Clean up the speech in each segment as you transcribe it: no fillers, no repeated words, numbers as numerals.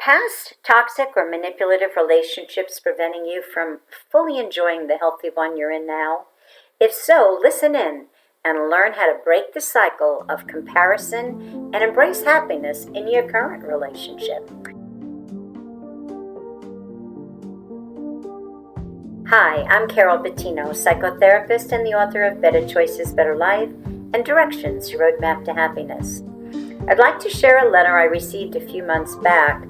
past toxic or manipulative relationships preventing you from fully enjoying the healthy one you're in now? If so, listen in and learn how to break the cycle of comparison and embrace happiness in your current relationship. Hi, I'm Carol Bettino, psychotherapist and the author of Better Choices, Better Life and Directions, Your Roadmap to Happiness. I'd like to share a letter I received a few months back.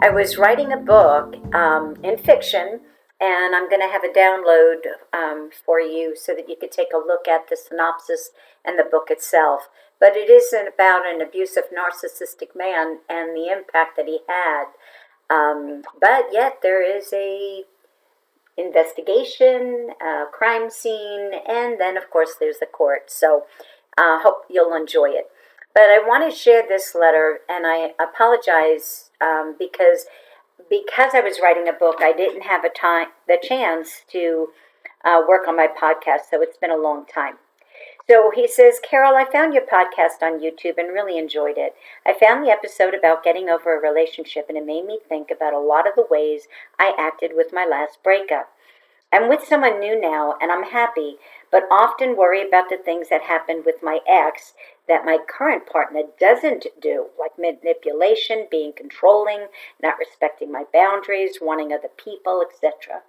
I was writing a book in fiction, and I'm going to have a download for you so that you could take a look at the synopsis and the book itself. But it isn't about an abusive narcissistic man and the impact that he had. But yet there is a investigation, crime scene, and then of course there's the court. So hope you'll enjoy it. But I want to share this letter, and I apologize because I was writing a book, I didn't have the chance to work on my podcast, so it's been a long time. So he says, Carol, I found your podcast on YouTube and really enjoyed it. I found the episode about getting over a relationship, and it made me think about a lot of the ways I acted with my last breakup. I'm with someone new now, and I'm happy, but often worry about the things that happened with my ex that my current partner doesn't do, like manipulation, being controlling, not respecting my boundaries, wanting other people, etc.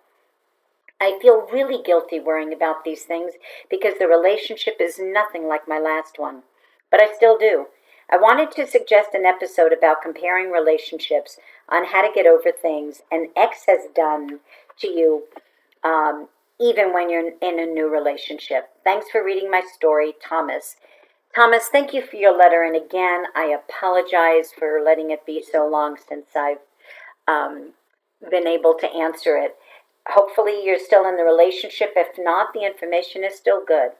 I feel really guilty worrying about these things because the relationship is nothing like my last one, but I still do. I wanted to suggest an episode about comparing relationships on how to get over things an ex has done to you, even when you're in a new relationship. Thanks for reading my story, Thomas. Thomas, thank you for your letter. And again, I apologize for letting it be so long since I've been able to answer it. Hopefully you're still in the relationship. If not, the information is still good.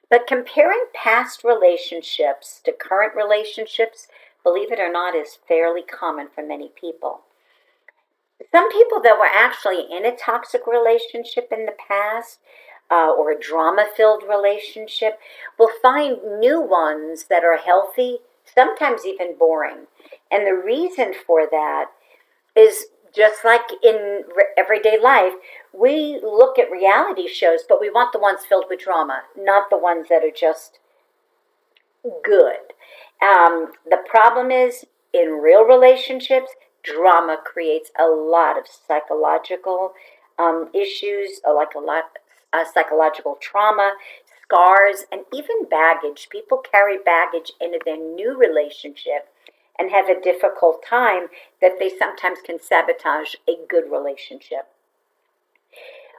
But comparing past relationships to current relationships, believe it or not, is fairly common for many people. Some people that were actually in a toxic relationship in the past or a drama-filled relationship will find new ones that are healthy, sometimes even boring. And the reason for that is just like in everyday life, we look at reality shows, but we want the ones filled with drama, not the ones that are just good. The problem is, in real relationships, drama creates a lot of psychological issues, like a lot of psychological trauma, scars, and even baggage. People carry baggage into their new relationship and have a difficult time that they sometimes can sabotage a good relationship.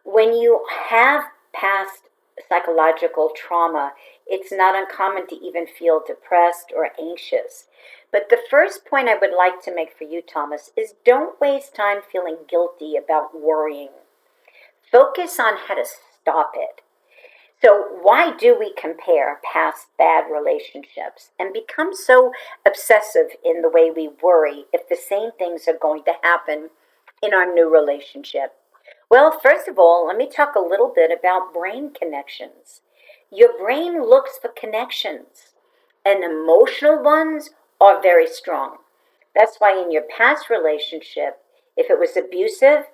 When you have past psychological trauma, it's not uncommon to even feel depressed or anxious. But the first point I would like to make for you, Thomas, is don't waste time feeling guilty about worrying. Focus on how to stop it. So why do we compare past bad relationships and become so obsessive in the way we worry if the same things are going to happen in our new relationship? Well, first of all, let me talk a little bit about brain connections. Your brain looks for connections, and emotional ones are very strong. That's why in your past relationship, if it was abusive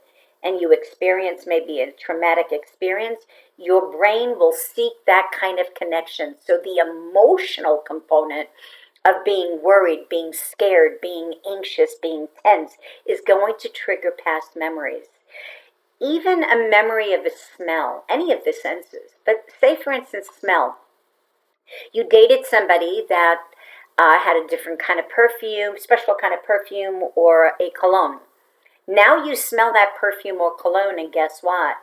and you experience maybe a traumatic experience, your brain will seek that kind of connection. So the emotional component of being worried, being scared, being anxious, being tense is going to trigger past memories. Even a memory of a smell, any of the senses, but say for instance smell. You dated somebody that had a different kind of perfume, special kind of perfume, or a cologne. Now you smell that perfume or cologne, and guess what?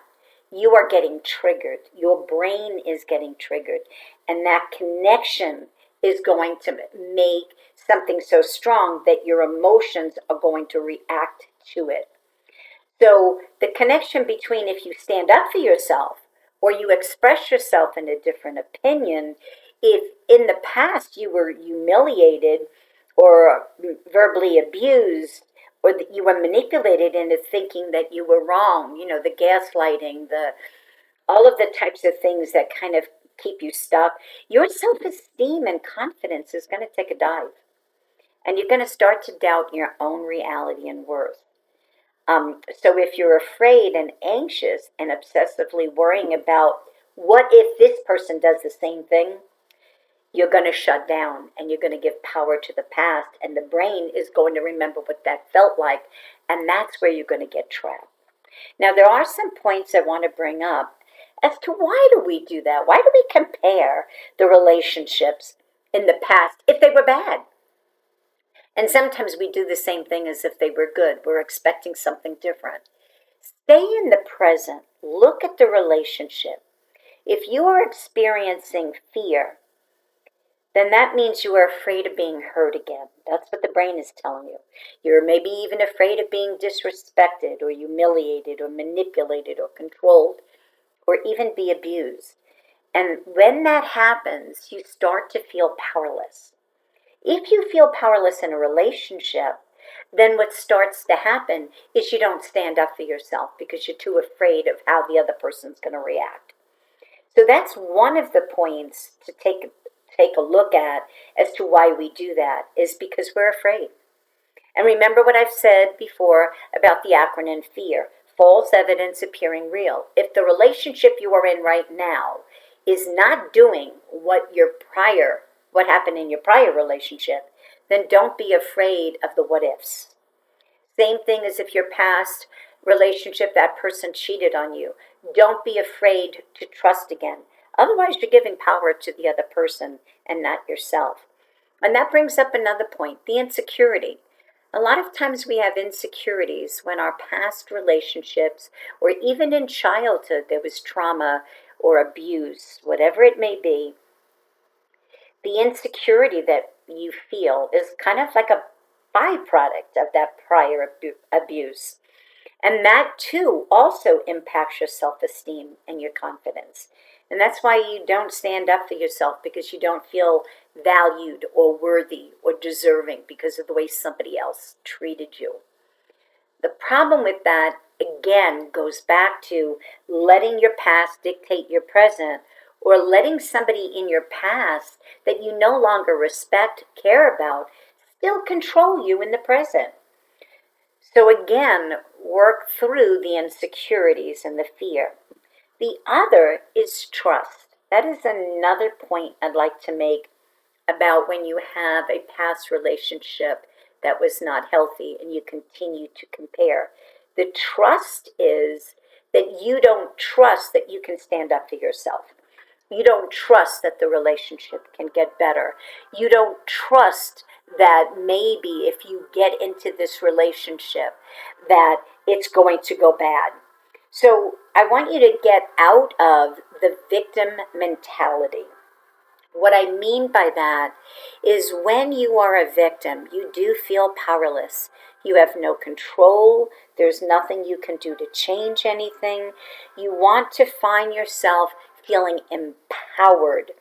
You are getting triggered. Your brain is getting triggered. And that connection is going to make something so strong that your emotions are going to react to it. So the connection between if you stand up for yourself or you express yourself in a different opinion, if in the past you were humiliated or verbally abused or that you were manipulated into thinking that you were wrong, the gaslighting, all of the types of things that kind of keep you stuck, your self-esteem and confidence is going to take a dive. And you're going to start to doubt your own reality and worth. So if you're afraid and anxious and obsessively worrying about what if this person does the same thing, you're going to shut down and you're going to give power to the past, and the brain is going to remember what that felt like, and that's where you're going to get trapped. Now, there are some points I want to bring up as to why do we do that? Why do we compare the relationships in the past if they were bad? And sometimes we do the same thing as if they were good. We're expecting something different. Stay in the present. Look at the relationship. If you are experiencing fear, then that means you are afraid of being hurt again. That's what the brain is telling you. You're maybe even afraid of being disrespected or humiliated or manipulated or controlled or even be abused. And when that happens, you start to feel powerless. If you feel powerless in a relationship, then what starts to happen is you don't stand up for yourself because you're too afraid of how the other person's going to react. So that's one of the points to take a look at as to why we do that, is because we're afraid. And remember what I've said before about the acronym FEAR: false evidence appearing real. If the relationship you are in right now is not doing what happened in your prior relationship, then don't be afraid of the what ifs. Same thing as if your past relationship, that person cheated on you. Don't be afraid to trust again. Otherwise, you're giving power to the other person and not yourself. And that brings up another point, the insecurity. A lot of times we have insecurities when our past relationships, or even in childhood, there was trauma or abuse, whatever it may be. The insecurity that you feel is kind of like a byproduct of that prior abuse. And that too also impacts your self-esteem and your confidence. And that's why you don't stand up for yourself, because you don't feel valued or worthy or deserving because of the way somebody else treated you. The problem with that, again, goes back to letting your past dictate your present, or letting somebody in your past that you no longer respect, care about, still control you in the present. So again, work through the insecurities and the fear. The other is trust. That is another point I'd like to make about when you have a past relationship that was not healthy and you continue to compare. The trust is that you don't trust that you can stand up for yourself. You don't trust that the relationship can get better. You don't trust that maybe if you get into this relationship that it's going to go bad. So I want you to get out of the victim mentality. What I mean by that is when you are a victim, you do feel powerless. You have no control. There's nothing you can do to change anything. You want to find yourself feeling empowered.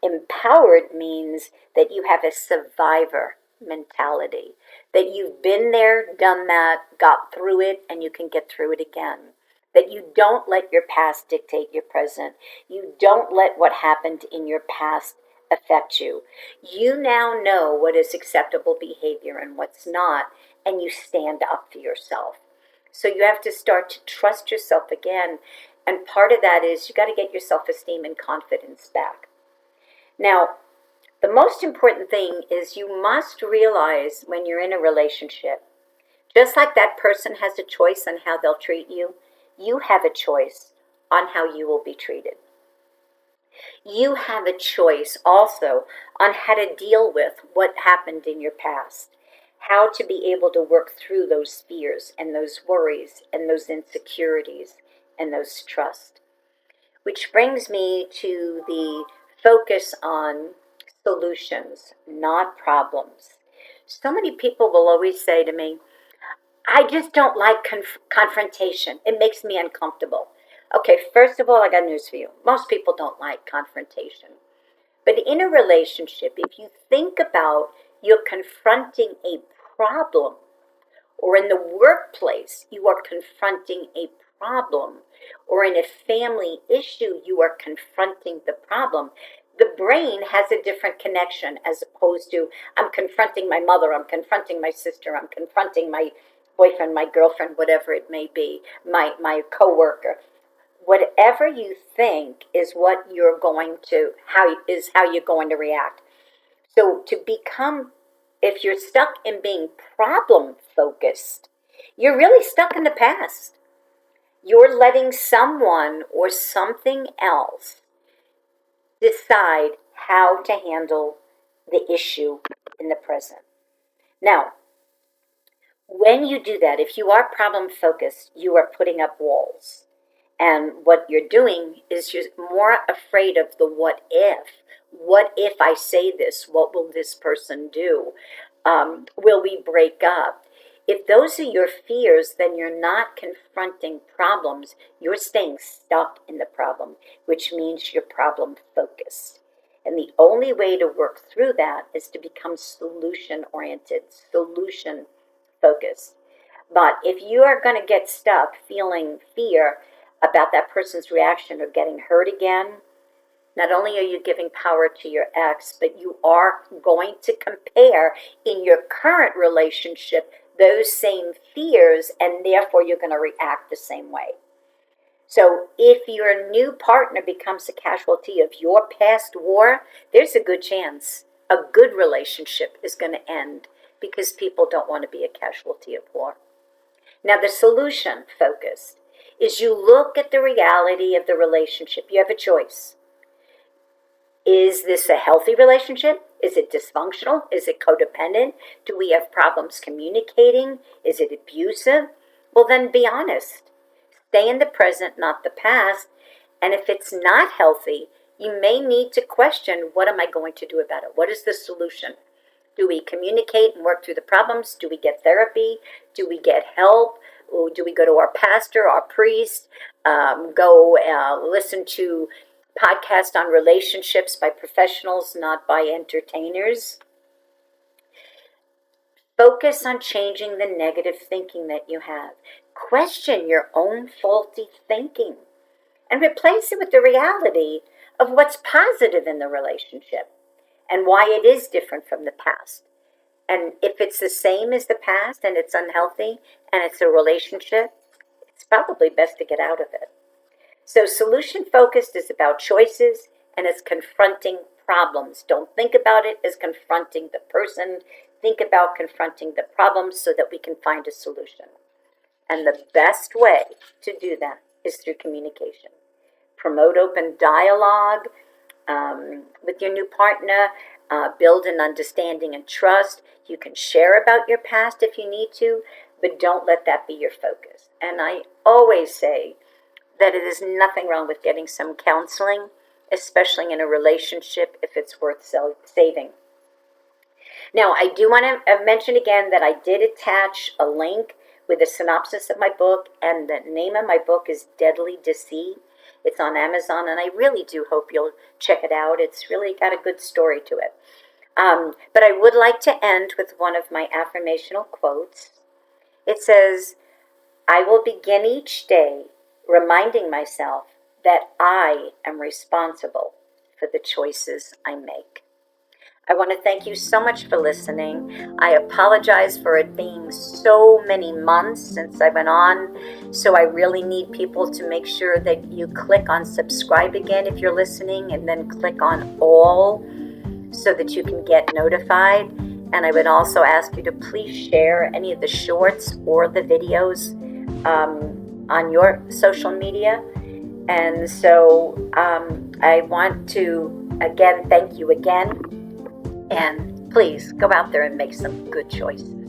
Empowered means that you have a survivor mentality, that you've been there, done that, got through it, and you can get through it again. That you don't let your past dictate your present. You don't let what happened in your past affect you. You now know what is acceptable behavior and what's not, and you stand up for yourself. So you have to start to trust yourself again, and part of that is you got to get your self-esteem and confidence back. Now, the most important thing is you must realize when you're in a relationship, just like that person has a choice on how they'll treat you, you have a choice on how you will be treated. You have a choice also on how to deal with what happened in your past, how to be able to work through those fears and those worries and those insecurities and those trust. Which brings me to the focus on solutions, not problems. So many people will always say to me, I just don't like confrontation. It makes me uncomfortable. Okay, first of all, I got news for you. Most people don't like confrontation. But in a relationship, if you think about you're confronting a problem, or in the workplace, you are confronting a problem, or in a family issue, you are confronting the problem, the brain has a different connection as opposed to I'm confronting my mother, I'm confronting my sister, I'm confronting my boyfriend, my girlfriend, whatever it may be, my coworker. Whatever you think is what you're going to, how you're going to react. So to become, if you're stuck in being problem focused, you're really stuck in the past. You're letting someone or something else decide how to handle the issue in the present. Now, when you do that, if you are problem focused, you are putting up walls. And what you're doing is you're more afraid of the what if. What if I say this? What will this person do? Will we break up? If those are your fears, then you're not confronting problems. You're staying stuck in the problem, which means you're problem focused. And the only way to work through that is to become solution oriented, solution focused. But if you are going to get stuck feeling fear about that person's reaction or getting hurt again, not only are you giving power to your ex, but you are going to compare in your current relationship those same fears, and therefore you're going to react the same way. So if your new partner becomes a casualty of your past war, there's a good chance a good relationship is going to end because people don't want to be a casualty of war. Now, the solution focus is you look at the reality of the relationship. You have a choice. Is this a healthy relationship? Is it dysfunctional? Is it codependent? Do we have problems communicating? Is it abusive? Well, then be honest. Stay in the present, not the past. And if it's not healthy, you may need to question, what am I going to do about it? What is the solution? Do we communicate and work through the problems? Do we get therapy? Do we get help? Or do we go to our pastor, our priest, go listen to podcasts on relationships by professionals, not by entertainers? Focus on changing the negative thinking that you have. Question your own faulty thinking and replace it with the reality of what's positive in the relationship and why it is different from the past. And if it's the same as the past and it's unhealthy and it's a relationship, it's probably best to get out of it. So solution focused is about choices and it's confronting problems. Don't think about it as confronting the person. Think about confronting the problems so that we can find a solution. And the best way to do that is through communication. Promote open dialogue with your new partner. Build an understanding and trust. You can share about your past if you need to, but don't let that be your focus. And I always say that it is nothing wrong with getting some counseling, especially in a relationship if it's worth saving. Now, I do want to mention again that I did attach a link with a synopsis of my book, and the name of my book is Deadly Deceit. It's on Amazon, and I really do hope you'll check it out. It's really got a good story to it. But I would like to end with one of my affirmational quotes. It says, I will begin each day reminding myself that I am responsible for the choices I make. I want to thank you so much for listening. I apologize for it being so many months since I went on. So I really need people to make sure that you click on subscribe again if you're listening, and then click on all so that you can get notified. And I would also ask you to please share any of the shorts or the videos on your social media. And so I want to again thank you again. And please go out there and make some good choices.